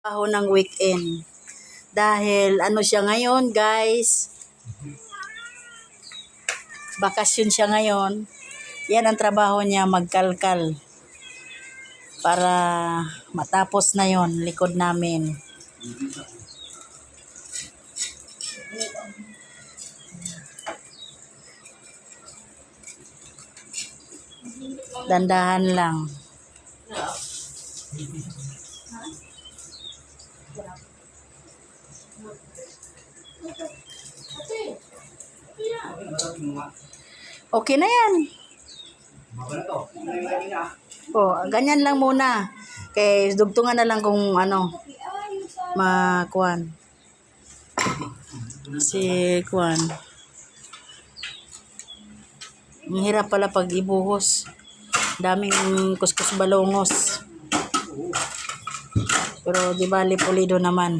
Trabaho ng weekend. Dahil ano siya ngayon, guys. Bakasyon siya ngayon. Yan ang trabaho niya, magkalkal. Para matapos na yon likod namin. Dandahan lang. Okay na yan. Oh, ganyan lang muna. Kaya dugtungan na lang kung ano makuan. Si kuan. Ang hirap pala pag ibuhos. Daming kuskus balongos. Pero di bali pulido naman.